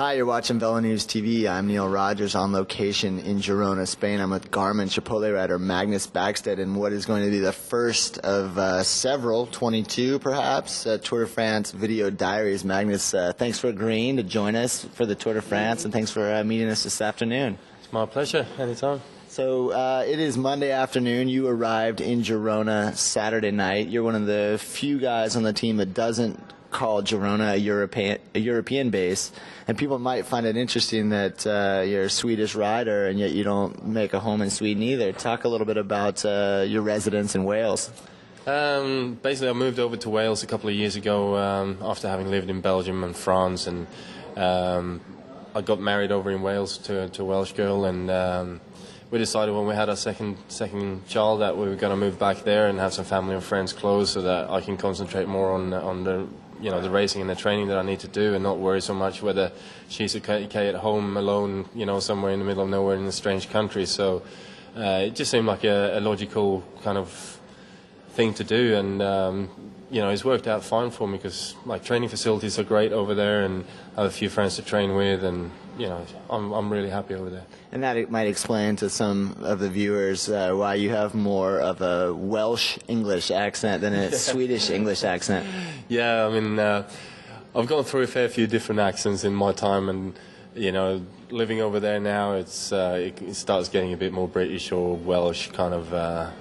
Hi, you're watching Velo News TV. I'm Neil Rogers on location in Girona, Spain. I'm with Garmin Chipotle rider Magnus Backstedt in what is going to be the first of several, 22 perhaps, Tour de France video diaries. Magnus, thanks for agreeing to join us for the Tour de France, and thanks for meeting us this afternoon. It's my pleasure, anytime. So it is Monday afternoon. You arrived in Girona Saturday night. You're one of the few guys on the team that doesn't call Girona a European base, and people might find it interesting that you're a Swedish rider and yet you don't make a home in Sweden either. Talk a little bit about your residence in Wales. Basically, I moved over to Wales a couple of years ago after having lived in Belgium and France, and I got married over in Wales to a Welsh girl, and we decided when we had our second child that we were going to move back there and have some family and friends close so that I can concentrate more on the the racing and the training that I need to do, and not worry so much whether she's okay at home alone, somewhere in the middle of nowhere in a strange country. So it just seemed like a logical kind of thing to do, and it's worked out fine for me because training facilities are great over there, and I have a few friends to train with, and I'm really happy over there. And that might explain to some of the viewers why you have more of a Welsh English accent than a Swedish English accent. Yeah, I mean, I've gone through a fair few different accents in my time, and living over there now, it starts getting a bit more British or Welsh kind of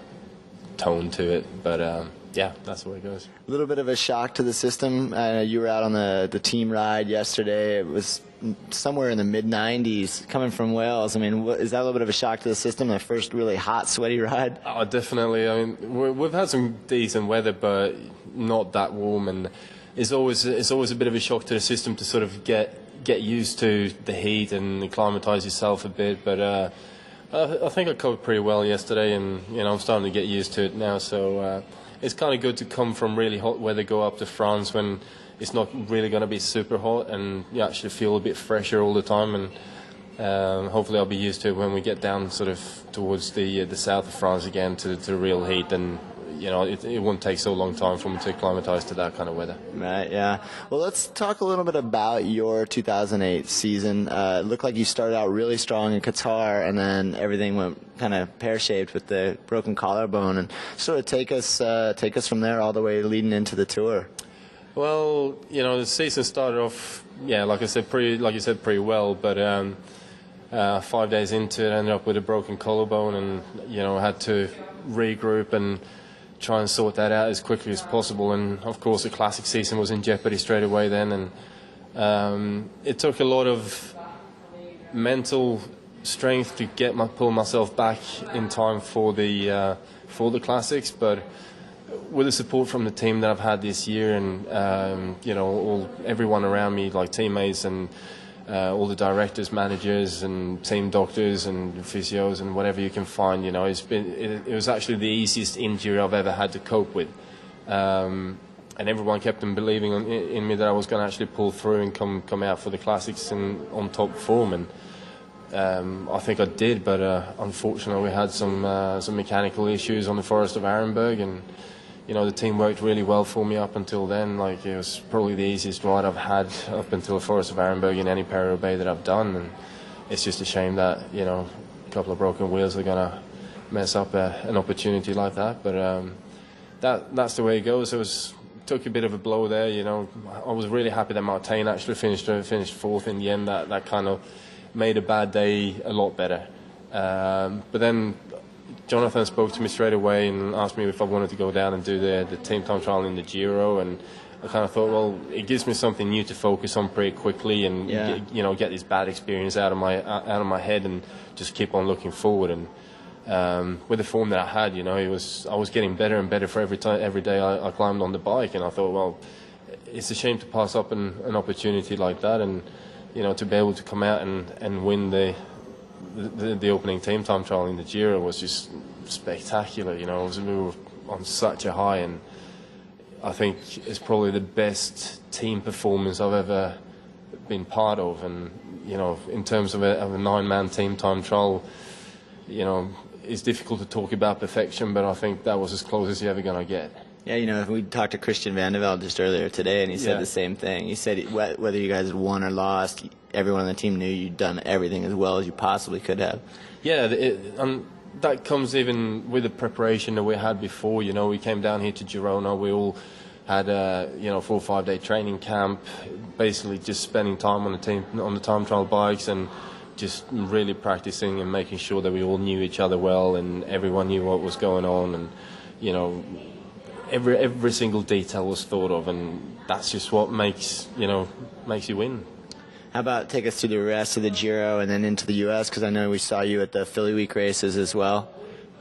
tone to it, but yeah, that's the way it goes. A little bit of a shock to the system. You were out on the team ride yesterday. It was somewhere in the mid-90s coming from Wales. I mean, is that a little bit of a shock to the system, the first really hot, sweaty ride? Oh, definitely. I mean, we've had some decent weather, but not that warm, and it's always a bit of a shock to the system to sort of get used to the heat and acclimatise yourself a bit, but I think I covered pretty well yesterday, and I'm starting to get used to it now, so it's kind of good to come from really hot weather, go up to France when it's not really going to be super hot, and you actually feel a bit fresher all the time, and hopefully I'll be used to it when we get down sort of towards the south of France again to the real heat, and it won't take so long time for me to acclimatise to that kind of weather. Right, yeah. Well, let's talk a little bit about your 2008 season. It looked like you started out really strong in Qatar, and then everything went kind of pear-shaped with the broken collarbone. And sort of take us from there all the way leading into the Tour. Well, the season started off, like you said, pretty well, but 5 days into it, I ended up with a broken collarbone, and I had to regroup and try and sort that out as quickly as possible. And of course the classic season was in jeopardy straight away then, and it took a lot of mental strength to pull myself back in time for the classics, but with the support from the team that I've had this year, and everyone around me, like teammates and all the directors, managers, and team doctors and physios and whatever you can find, it was actually the easiest injury I've ever had to cope with, and everyone kept on believing in me that I was going to actually pull through and come out for the classics and on top form, and I think I did, but unfortunately we had some mechanical issues on the Forest of Arenberg, and the team worked really well for me up until then. It was probably the easiest ride I've had up until the Forest of Arenberg in any Paris-Roubaix that I've done, and it's just a shame that a couple of broken wheels are going to mess up an opportunity like that. But that's the way it goes. It took a bit of a blow there. I was really happy that Martin actually finished fourth in the end. That kind of made a bad day a lot better. But then Jonathan spoke to me straight away and asked me if I wanted to go down and do the team time trial in the Giro, and I kind of thought, well, it gives me something new to focus on pretty quickly, and get this bad experience out of my head and just keep on looking forward. And with the form that I had, I was getting better and better for every day I climbed on the bike, and I thought, well, it's a shame to pass up an opportunity like that, and to be able to come out and win the opening team time trial in the Giro was just spectacular. We were on such a high, and I think it's probably the best team performance I've ever been part of. And in terms of a 9-man team time trial, it's difficult to talk about perfection, but I think that was as close as you're ever going to get. Yeah, we talked to Christian Vande Velde just earlier today, and he said the same thing. He said whether you guys had won or lost, everyone on the team knew you'd done everything as well as you possibly could have. Yeah, that comes even with the preparation that we had before. You know, we came down here to Girona. We all had a 4 or 5 day training camp, basically just spending time on the time trial bikes and just really practicing and making sure that we all knew each other well and everyone knew what was going on, and you know, every single detail was thought of, and that's just what makes you win. How about take us through the rest of the Giro and then into the U.S., because I know we saw you at the Philly Week races as well.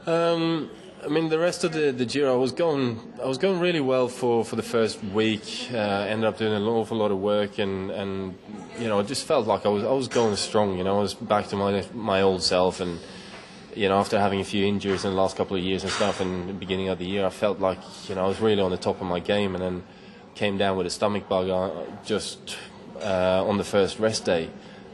I mean, the rest of the Giro, I was going really well for the first week. Ended up doing an awful lot of work, and you know, I just felt like I was going strong. You know, I was back to my old self, and you know, after having a few injuries in the last couple of years and stuff, and the beginning of the year, I felt like, you know, I was really on the top of my game, and then came down with a stomach bug just on the first rest day,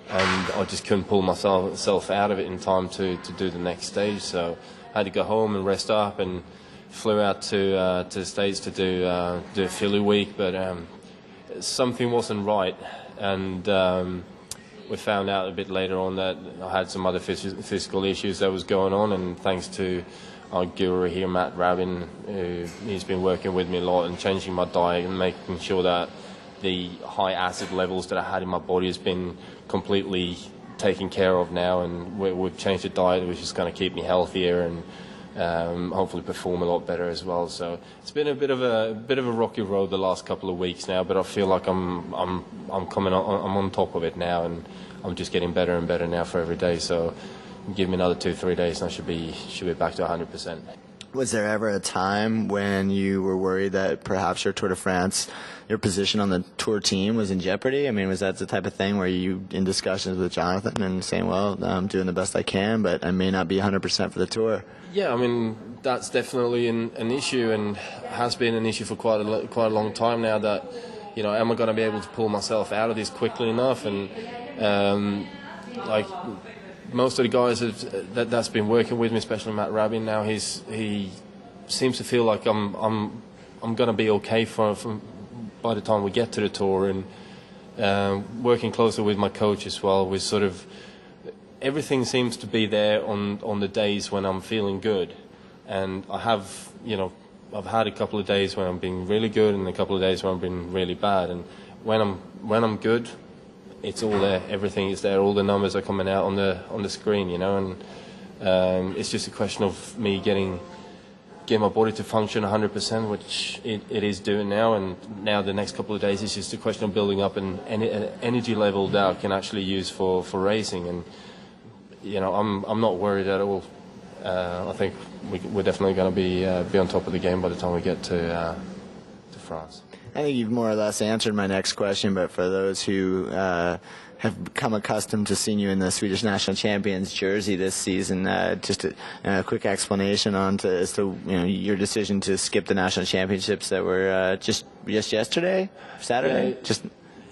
and I just couldn't pull myself out of it in time to do the next stage. So I had to go home and rest up, and flew out to the States to do a Philly week, but something wasn't right, and we found out a bit later on that I had some other physical issues that was going on, and thanks to our guru here, Matt Rabin, he's been working with me a lot and changing my diet and making sure that the high acid levels that I had in my body has been completely taken care of now, and we've changed the diet, which is going to keep me healthier and hopefully perform a lot better as well. So it's been a bit of a rocky road the last couple of weeks now, but I feel like I'm on top of it now, and I'm just getting better and better now for every day. So give me another 2-3 days, and I should be back to 100%. Was there ever a time when you were worried that perhaps your Tour de France, your position on the Tour team, was in jeopardy? I mean, was that the type of thing where you in discussions with Jonathan and saying, well, I'm doing the best I can, but I may not be 100% for the Tour? Yeah, I mean, that's definitely an issue, and has been an issue for quite a long time now, that, you know, am I going to be able to pull myself out of this quickly enough? And like most of the guys that's been working with me, especially Matt Rabin now, he seems to feel like I'm going to be okay by the time we get to the Tour, and working closer with my coach as well, we sort of, everything seems to be there on the days when I'm feeling good, and I have, you know, I've had a couple of days when I'm being really good and a couple of days when I'm being really bad, and when I'm good, it's all there, everything is there, all the numbers are coming out on the screen, you know, and it's just a question of me getting my body to function 100%, which it is doing now, and now the next couple of days it's just a question of building up an energy level that I can actually use for racing, and you know, I'm not worried at all. I think we're definitely going to be on top of the game by the time we get to France. I think you've more or less answered my next question, but for those who have become accustomed to seeing you in the Swedish national champions jersey this season, just a quick explanation as to you know, your decision to skip the national championships that were just yesterday, Saturday.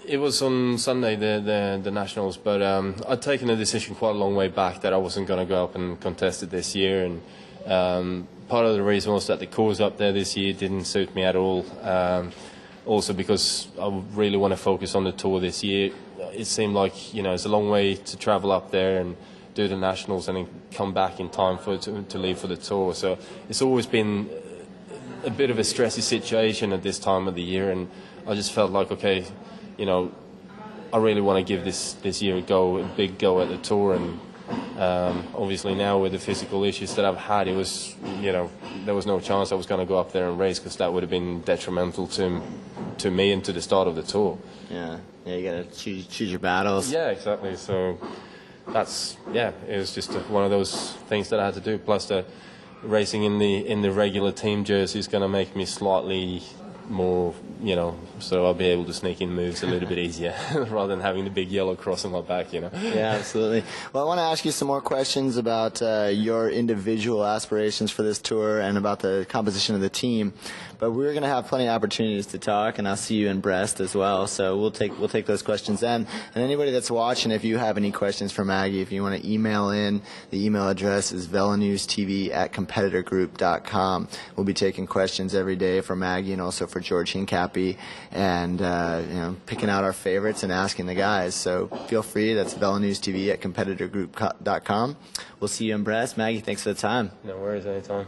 It was on Sunday, the nationals, but I'd taken a decision quite a long way back that I wasn't going to go up and contest it this year, and part of the reason was that the course up there this year didn't suit me at all. Also because I really want to focus on the Tour this year. It seemed like, you know, it's a long way to travel up there and do the nationals and then come back in time to leave for the Tour. So it's always been a bit of a stressy situation at this time of the year, and I just felt like, okay, you know, I really want to give this year a big go at the Tour, and obviously now with the physical issues that I've had, it was, you know, there was no chance I was going to go up there and race, because that would have been detrimental to me and to the start of the Tour. Yeah, you got to choose your battles. Yeah, exactly. So it was just one of those things that I had to do. Plus, the racing in the regular team jersey is going to make me slightly more, you know, so I'll be able to sneak in moves a little bit easier rather than having the big yellow cross on my back, you know. Yeah, absolutely. Well, I want to ask you some more questions about your individual aspirations for this Tour and about the composition of the team, but we're going to have plenty of opportunities to talk, and I'll see you in Brest as well, so we'll take those questions then. And anybody that's watching, if you have any questions for Maggie, if you want to email in, the email address is velanewstv@competitorgroup.com. We'll be taking questions every day for Maggie and also for George Hincapie and picking out our favorites and asking the guys. So feel free. That's VeloNewsTV at competitorgroup.com. We'll see you in Brest. Maggie, thanks for the time. No worries, anytime.